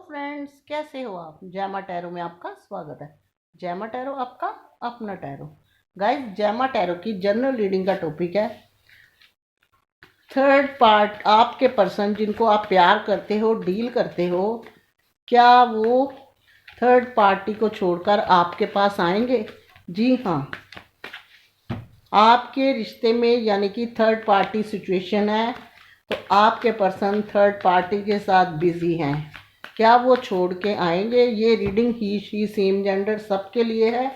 Friends, कैसे हो आप। जैमा टैरो में आपका स्वागत है। जैमा टैरो आपका अपना टैरो। गाइस, जैमा टैरो की जनरल रीडिंग का टॉपिक है थर्ड पार्ट। आपके पर्सन जिनको आप प्यार करते हो, डील करते हो, क्या वो थर्ड पार्टी को छोड़कर आपके पास आएंगे? जी हाँ, आपके रिश्ते में यानी कि थर्ड पार्टी सिचुएशन है, तो आपके पर्सन थर्ड पार्टी के साथ बिजी हैं। क्या वो छोड़ के आएंगे? ये reading he she same gender सबके लिए है,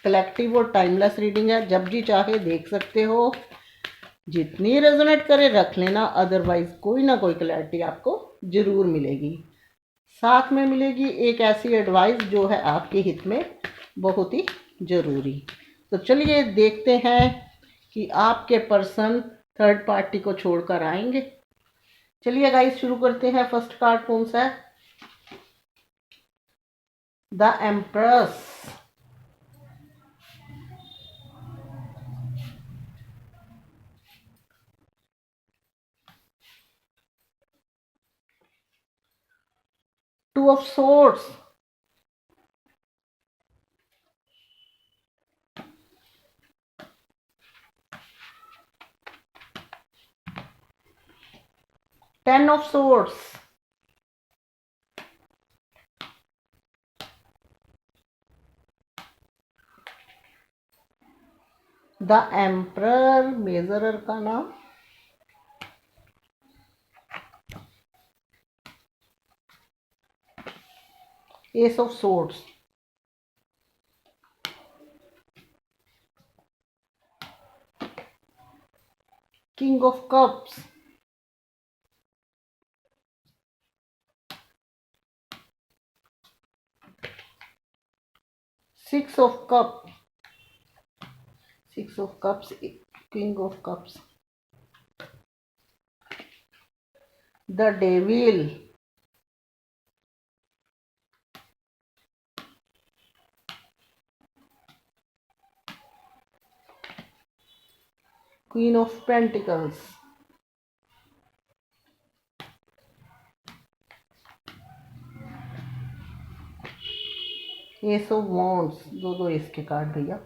कलेक्टिव और टाइमलेस रीडिंग है। जब जी चाहे देख सकते हो, जितनी रेजोनेट करे रख लेना, अदरवाइज कोई ना कोई क्लैरिटी आपको जरूर मिलेगी। साथ में मिलेगी एक ऐसी एडवाइस जो है आपके हित में बहुत ही जरूरी। तो चलिए देखते हैं कि आपके पर्सन थर्ड पार्टी को छोड़कर आएंगे। चलिए गाइस, शुरू करते हैं। फर्स्ट कार्ड कौन सा है? The empress. Two of swords. Ten of swords. The emperor, major arcana. Ace of swords. King of cups. Six of cup. Six of cups, king of cups. The devil. Queen of pentacles. Ace of wands. दो दो ace के card भैया।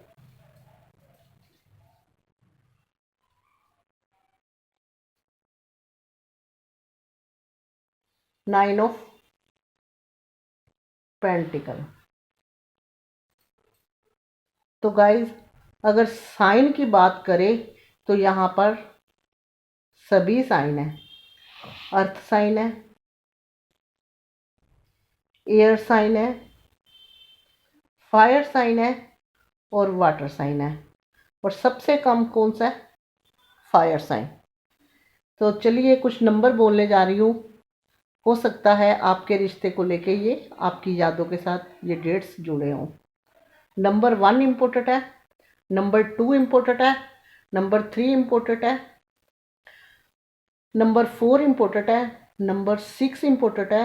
Nine of pentacle. तो guys, अगर sign की बात करें तो यहाँ पर सभी साइन है। अर्थ साइन है, एयर साइन है, फायर साइन है और वाटर साइन है। और सबसे कम कौन सा है? Fire sign. तो चलिए कुछ नंबर बोलने जा रही हूँ। हो सकता है आपके रिश्ते को लेके ये आपकी यादों के साथ ये डेट्स जुड़े हों। नंबर 1 इम्पोर्टेंट है, नंबर 2 इम्पोर्टेंट है, नंबर 3 इम्पोर्टेंट है, नंबर 4 इम्पोर्टेंट है, नंबर 6 इम्पोर्टेंट है,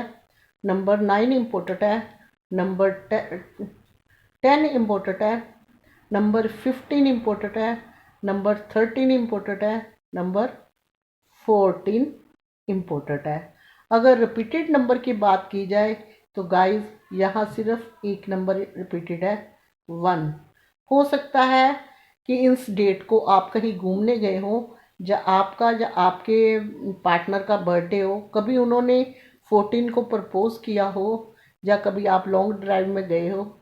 नंबर 9 इम्पोर्टेंट है, नंबर 10 इम्पोर्टेंट है, नंबर 15 इम्पोर्टेंट है, नंबर 13 इम्पोर्टेंट है, नंबर 14 इम्पोर्टेंट है। अगर रिपीटेड नंबर की बात की जाए तो गाइस, यहाँ सिर्फ एक नंबर रिपीटेड है, 1। हो सकता है कि इस डेट को आप कहीं घूमने गए हो, या आपके पार्टनर का बर्थडे हो, कभी उन्होंने 14 को प्रपोज किया हो, या कभी आप लॉन्ग ड्राइव में गए हो।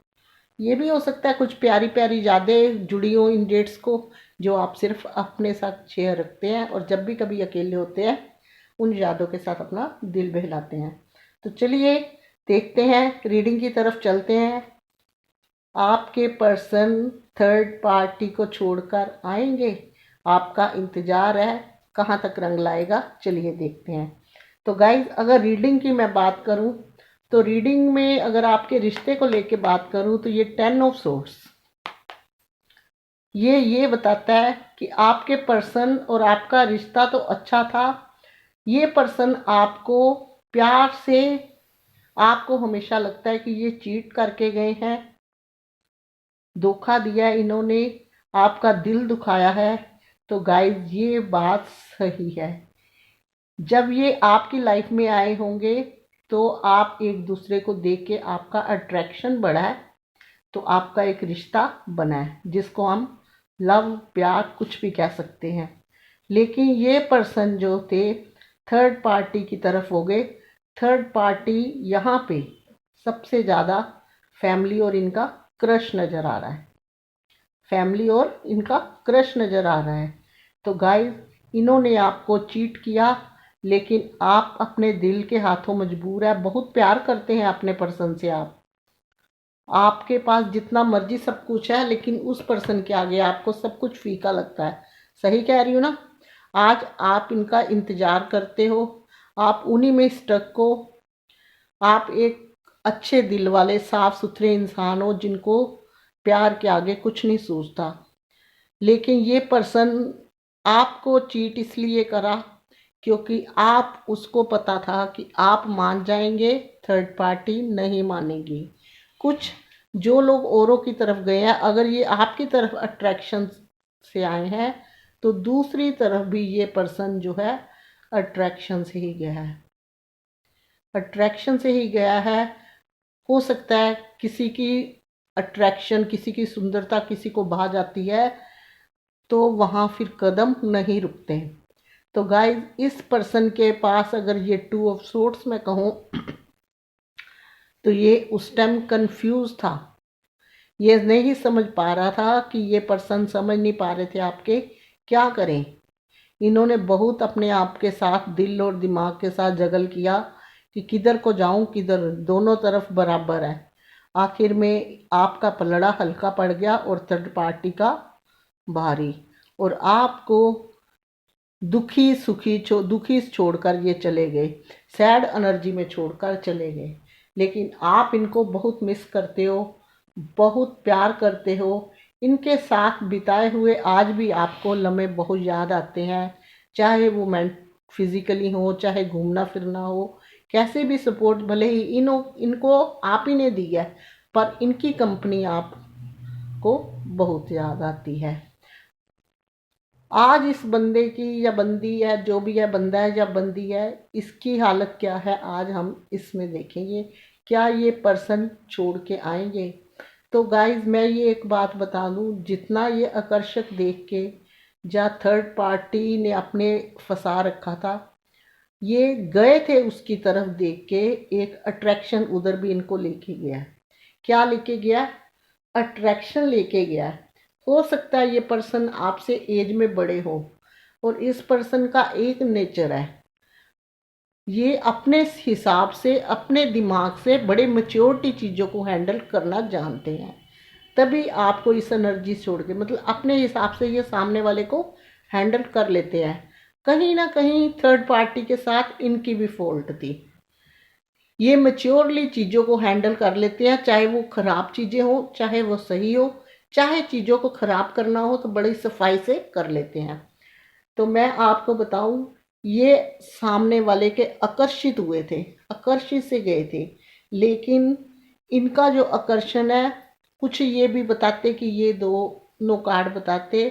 ये भी हो सकता है कुछ प्यारी प्यारी यादें जुड़ी हो इन डेट्स को, जो आप सिर्फ अपने साथ शेयर रखते हैं, और जब भी कभी अकेले होते हैं उन यादों के साथ अपना दिल बहलाते हैं। तो चलिए देखते हैं, रीडिंग की तरफ चलते हैं। आपके पर्सन थर्ड पार्टी को छोड़कर आएंगे? आपका इंतज़ार है, कहाँ तक रंग लाएगा, चलिए देखते हैं। तो गाइज, अगर रीडिंग की मैं बात करूं, तो रीडिंग में अगर आपके रिश्ते को लेके बात करूं तो ये 10 ऑफ सोर्ड्स ये बताता है कि आपके पर्सन और आपका रिश्ता तो अच्छा था। ये पर्सन आपको प्यार से, आपको हमेशा लगता है कि ये चीट करके गए हैं, धोखा दिया है इन्होंने, आपका दिल दुखाया है। तो गाइज, ये बात सही है। जब ये आपकी लाइफ में आए होंगे तो आप एक दूसरे को देख के आपका अट्रैक्शन बढ़ा है, तो आपका एक रिश्ता बना है, जिसको हम लव, प्यार कुछ भी कह सकते हैं। लेकिन ये पर्सन जो थे थर्ड पार्टी की तरफ हो गए। थर्ड पार्टी यहाँ पे सबसे ज़्यादा फैमिली और इनका क्रश नज़र आ रहा है। फैमिली और इनका क्रश नज़र आ रहा है। तो गाइस, इन्होंने आपको चीट किया, लेकिन आप अपने दिल के हाथों मजबूर है। बहुत प्यार करते हैं अपने पर्सन से आप। आपके पास जितना मर्जी सब कुछ है, लेकिन उस पर्सन के आगे आपको सब कुछ फीका लगता है। सही कह रही हूँ ना? आज आप इनका इंतज़ार करते हो, आप उन्हीं में स्टक हो। आप एक अच्छे दिल वाले साफ सुथरे इंसान हो, जिनको प्यार के आगे कुछ नहीं सूझता। लेकिन ये पर्सन आपको चीट इसलिए करा क्योंकि आप उसको पता था कि आप मान जाएंगे, थर्ड पार्टी नहीं मानेगी। कुछ जो लोग औरों की तरफ गए हैं, अगर ये आपकी तरफ अट्रैक्शन से आए हैं, तो दूसरी तरफ भी ये पर्सन जो है अट्रैक्शन से ही गया है। अट्रैक्शन से ही गया है। हो सकता है किसी की अट्रैक्शन, किसी की सुंदरता किसी को भा जाती है, तो वहाँ फिर कदम नहीं रुकते। तो गाइस, इस पर्सन के पास अगर ये 2 ऑफ सोर्ड्स मैं कहूँ, तो ये उस टाइम कंफ्यूज था। ये नहीं समझ पा रहा था कि ये पर्सन समझ नहीं पा रहे थे आपके क्या करें। इन्होंने बहुत अपने आप के साथ दिल और दिमाग के साथ जगल किया कि किधर को जाऊं, किधर, दोनों तरफ बराबर है। आखिर में आपका पलड़ा हल्का पड़ गया और थर्ड पार्टी का भारी, और आपको दुखी छोड़कर ये चले गए, सैड एनर्जी में छोड़कर चले गए। लेकिन आप इनको बहुत मिस करते हो, बहुत प्यार करते हो। इनके साथ बिताए हुए आज भी आपको लम्हे बहुत याद आते हैं, चाहे वो फिजिकली हो, चाहे घूमना फिरना हो, कैसे भी सपोर्ट भले ही इनको आप ही ने दी है, पर इनकी कंपनी आपको बहुत याद आती है। आज इस बंदे की या बंदी है, जो भी है, बंदा है या बंदी है, इसकी हालत क्या है आज हम इसमें देखेंगे। क्या ये पर्सन छोड़ के आएंगे? तो गाइज, मैं ये एक बात बता दूं, जितना ये आकर्षक देख के जहाँ थर्ड पार्टी ने अपने फंसा रखा था, ये गए थे उसकी तरफ देख के, एक अट्रैक्शन उधर भी इनको लेके गया। क्या लेके गया? अट्रैक्शन लेके गया। हो सकता है ये पर्सन आपसे एज में बड़े हो, और इस पर्सन का एक नेचर है, ये अपने हिसाब से, अपने दिमाग से बड़े मैच्योरिटी चीज़ों को हैंडल करना जानते हैं। तभी आपको इस एनर्जी छोड़ के, मतलब अपने हिसाब से ये सामने वाले को हैंडल कर लेते हैं। कहीं ना कहीं थर्ड पार्टी के साथ इनकी भी फॉल्ट थी। ये मैच्योरली चीज़ों को हैंडल कर लेते हैं, चाहे वो ख़राब चीज़ें हो, चाहे वो सही हो। चाहे चीज़ों को ख़राब करना हो तो बड़ी सफाई से कर लेते हैं। तो मैं आपको बताऊं, ये सामने वाले के आकर्षित हुए थे, आकर्षित से गए थे। लेकिन इनका जो आकर्षण है, कुछ ये भी बताते कि ये दोनों कार्ड बताते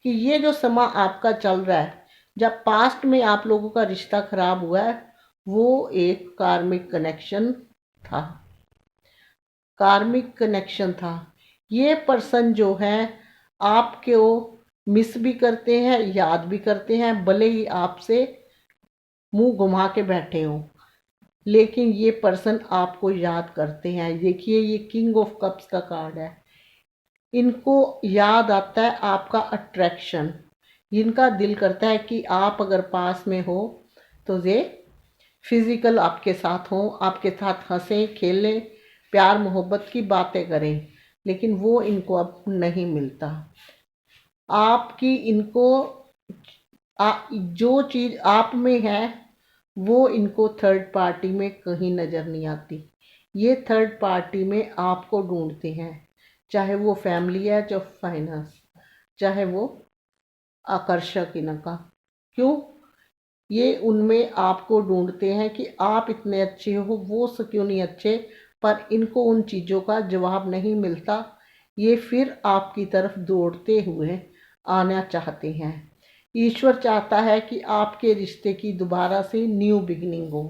कि ये जो समा आपका चल रहा है, जब पास्ट में आप लोगों का रिश्ता खराब हुआ है, वो एक कार्मिक कनेक्शन था। कार्मिक कनेक्शन था। ये पर्सन जो है आपको मिस भी करते हैं, याद भी करते हैं, भले ही आपसे मुंह घुमा के बैठे हो, लेकिन ये पर्सन आपको याद करते हैं। देखिए, ये किंग ऑफ कप्स का कार्ड है। इनको याद आता है आपका अट्रैक्शन। इनका दिल करता है कि आप अगर पास में हो तो ये फिजिकल आपके साथ हो, आपके साथ हंसें, खेलें, प्यार मोहब्बत की बातें करें। लेकिन वो इनको अब नहीं मिलता। आपकी इनको जो चीज़ आप में है, वो इनको थर्ड पार्टी में कहीं नज़र नहीं आती। ये थर्ड पार्टी में आपको ढूंढते हैं, चाहे वो फैमिली है, चाहे फाइनेंस, चाहे वो आकर्षक इनका। क्यों? ये उनमें आपको ढूंढते हैं कि आप इतने अच्छे हो, वो क्यों नहीं अच्छे, पर इनको उन चीज़ों का जवाब नहीं मिलता। ये फिर आपकी तरफ दौड़ते हुए आना चाहते हैं। ईश्वर चाहता है कि आपके रिश्ते की दोबारा से न्यू बिगिनिंग हो।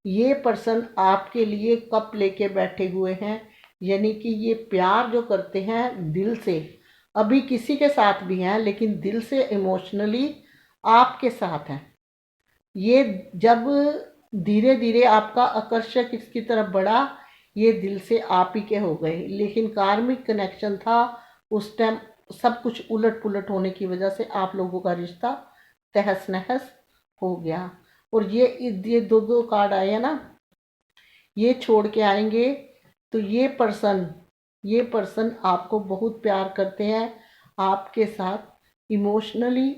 ये पर्सन आपके लिए कप लेके बैठे हुए हैं, यानी कि ये प्यार जो करते हैं दिल से, अभी किसी के साथ भी हैं लेकिन दिल से इमोशनली आपके साथ हैं। ये जब धीरे धीरे आपका आकर्षक इसकी तरफ बढ़ा, ये दिल से आप ही के हो गए, लेकिन कार्मिक कनेक्शन था उस टाइम। सब कुछ उलट पुलट होने की वजह से आप लोगों का रिश्ता तहस नहस हो गया। और ये दो दो कार्ड आए हैं ना, ये छोड़ के आएंगे। तो ये पर्सन आपको बहुत प्यार करते हैं, आपके साथ इमोशनली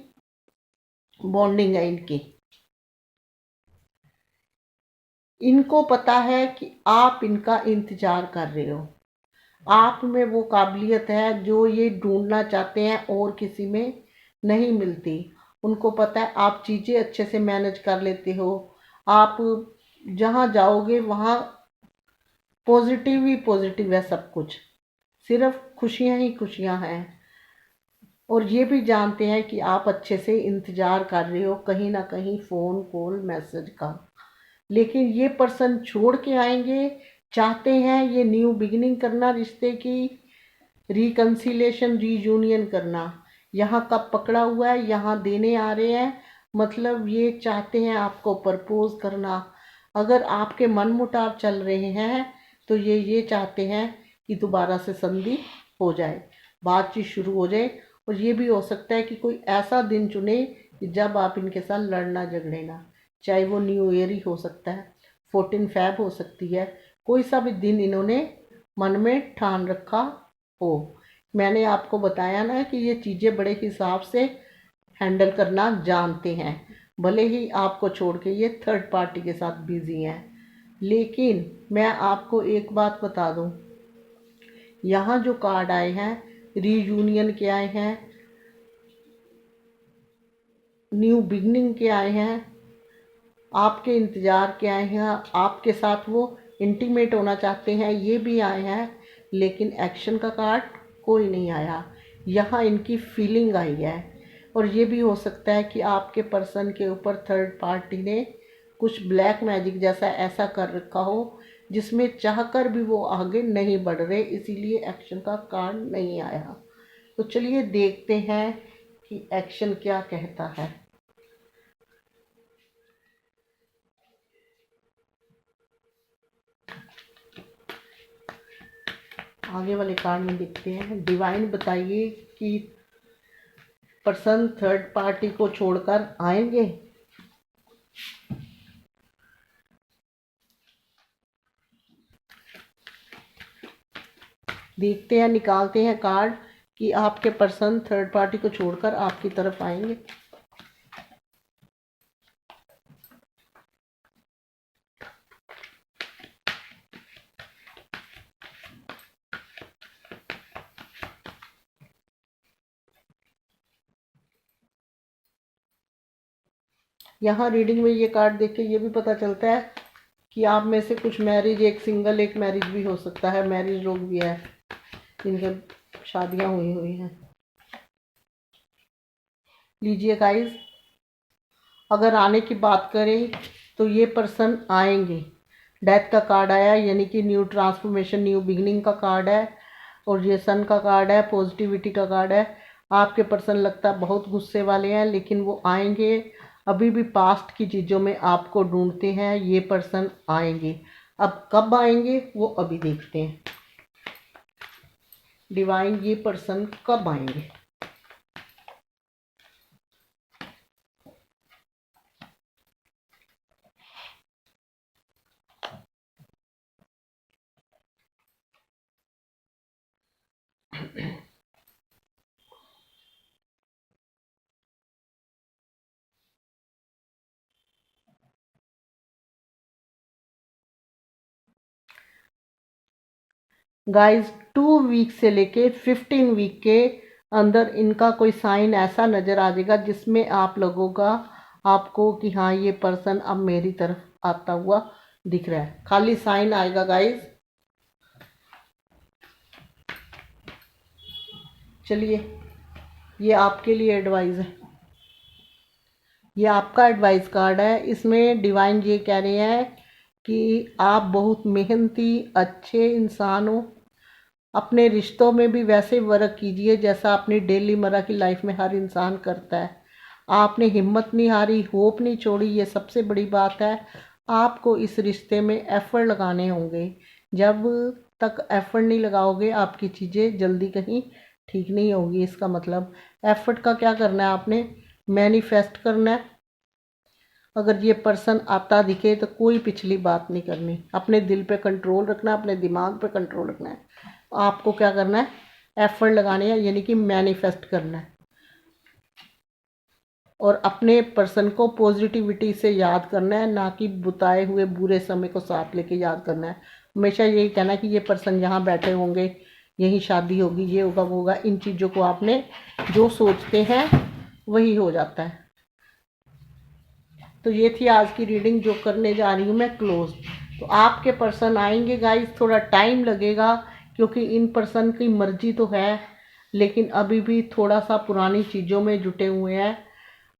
बॉन्डिंग है इनकी। इनको पता है कि आप इनका इंतजार कर रहे हो, आप में वो काबिलियत है जो ये ढूंढना चाहते हैं और किसी में नहीं मिलती। उनको पता है आप चीज़ें अच्छे से मैनेज कर लेते हो, आप जहाँ जाओगे वहाँ पॉजिटिव ही पॉजिटिव है सब कुछ, सिर्फ खुशियाँ ही खुशियाँ हैं। और ये भी जानते हैं कि आप अच्छे से इंतज़ार कर रहे हो कहीं ना कहीं फ़ोन कॉल मैसेज का। लेकिन ये पर्सन छोड़ के आएंगे, चाहते हैं ये न्यू बिगिनिंग करना, रिश्ते की रिकन्सिलेशन रीयूनियन करना। यहाँ कब पकड़ा हुआ है, यहाँ देने आ रहे हैं, मतलब ये चाहते हैं आपको प्रपोज करना। अगर आपके मन मुटाव चल रहे हैं तो ये चाहते हैं कि दोबारा से संधि हो जाए, बातचीत शुरू हो जाए। और ये भी हो सकता है कि कोई ऐसा दिन चुने कि जब आप इनके साथ लड़ना झगड़े ना, चाहे वो न्यू ईयर ही हो सकता है, 14 फ़रवरी हो सकती है, कोई सा भी दिन इन्होंने मन में ठान रखा हो। मैंने आपको बताया ना कि ये चीज़ें बड़े हिसाब से हैंडल करना जानते हैं, भले ही आपको छोड़ के ये थर्ड पार्टी के साथ बिजी हैं। लेकिन मैं आपको एक बात बता दूं, यहाँ जो कार्ड आए हैं रीयूनियन के आए हैं, न्यू बिगनिंग के आए हैं, आपके इंतज़ार के आए हैं, आपके साथ वो इंटीमेट होना चाहते हैं, ये भी आए हैं। लेकिन एक्शन का कार्ड कोई नहीं आया, यहाँ इनकी फीलिंग आई है। और ये भी हो सकता है कि आपके पर्सन के ऊपर थर्ड पार्टी ने कुछ ब्लैक मैजिक जैसा ऐसा कर रखा हो जिसमें चाहकर भी वो आगे नहीं बढ़ रहे, इसीलिए एक्शन का कार्ड नहीं आया। तो चलिए देखते हैं कि एक्शन क्या कहता है। आगे वाले कार्ड में देखते हैं। डिवाइन बताइए कि पर्सन थर्ड पार्टी को छोड़कर आएंगे। देखते हैं, निकालते हैं कार्ड कि आपके पर्सन थर्ड पार्टी को छोड़कर आपकी तरफ आएंगे। यहाँ रीडिंग में ये कार्ड देख के ये भी पता चलता है कि आप में से कुछ मैरिज, एक सिंगल एक मैरिज भी हो सकता है, मैरिज लोग भी है जिनके शादियां हुई हुई हैं। लीजिए गाइस, अगर आने की बात करें तो ये पर्सन आएंगे। डेथ का कार्ड आया, यानी कि न्यू ट्रांसफॉर्मेशन न्यू बिगिनिंग का कार्ड है। और ये सन का कार्ड है, पॉजिटिविटी का कार्ड है। आपके पर्सन लगता है बहुत गुस्से वाले हैं, लेकिन वो आएंगे। अभी भी पास्ट की चीज़ों में आपको ढूंढते हैं, ये पर्सन आएंगे। अब कब आएंगे वो अभी देखते हैं। डिवाइन, ये पर्सन कब आएंगे? गाइस, 2 वीक से लेके 15 वीक के अंदर इनका कोई साइन ऐसा नज़र आ जाएगा जिसमें आप लोगों का आपको कि हाँ ये पर्सन अब मेरी तरफ आता हुआ दिख रहा है। खाली साइन आएगा गाइस। चलिए, ये आपके लिए एडवाइस है, ये आपका एडवाइस कार्ड है। इसमें डिवाइन ये कह रहे हैं कि आप बहुत मेहनती अच्छे इंसान हो। अपने रिश्तों में भी वैसे वर्क कीजिए जैसा अपनी डेली मर्रा की लाइफ में हर इंसान करता है। आपने हिम्मत नहीं हारी, होप नहीं छोड़ी, ये सबसे बड़ी बात है। आपको इस रिश्ते में एफ़र्ट लगाने होंगे। जब तक एफ़र्ट नहीं लगाओगे आपकी चीज़ें जल्दी कहीं ठीक नहीं होगी। इसका मतलब एफ़र्ट का क्या करना है, आपने मैनिफेस्ट करना है। अगर ये पर्सन आता दिखे तो कोई पिछली बात नहीं करनी, अपने दिल पे कंट्रोल रखना, अपने दिमाग पे कंट्रोल रखना है। आपको क्या करना है, एफ़र्ट लगाने हैं, यानी कि मैनिफेस्ट करना है। और अपने पर्सन को पॉजिटिविटी से याद करना है, ना कि बुताए हुए बुरे समय को साथ लेके याद करना है। हमेशा यही कहना है कि ये पर्सन यहाँ बैठे होंगे, यहीं शादी होगी, ये होगा वो होगा। इन चीज़ों को आपने जो सोचते हैं वही हो जाता है। तो ये थी आज की रीडिंग जो करने जा रही हूँ मैं क्लोज। तो आपके पर्सन आएंगे गाइस, थोड़ा टाइम लगेगा क्योंकि इन पर्सन की मर्जी तो है, लेकिन अभी भी थोड़ा सा पुरानी चीज़ों में जुटे हुए हैं।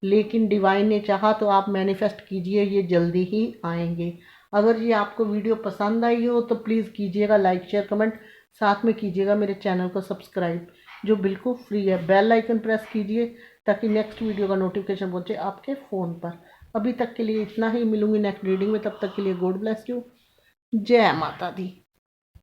लेकिन डिवाइन ने चाहा तो आप मैनिफेस्ट कीजिए, ये जल्दी ही आएंगे। अगर ये आपको वीडियो पसंद आई हो तो प्लीज़ कीजिएगा लाइक शेयर कमेंट, साथ में कीजिएगा मेरे चैनल को सब्सक्राइब जो बिल्कुल फ्री है। बेल आइकन प्रेस कीजिए ताकि नेक्स्ट वीडियो का नोटिफिकेशन पहुंचे आपके फ़ोन पर। अभी तक के लिए इतना ही, मिलूंगी नेक्स्ट रीडिंग में, तब तक के लिए गॉड ब्लेस यू। जय माता दी।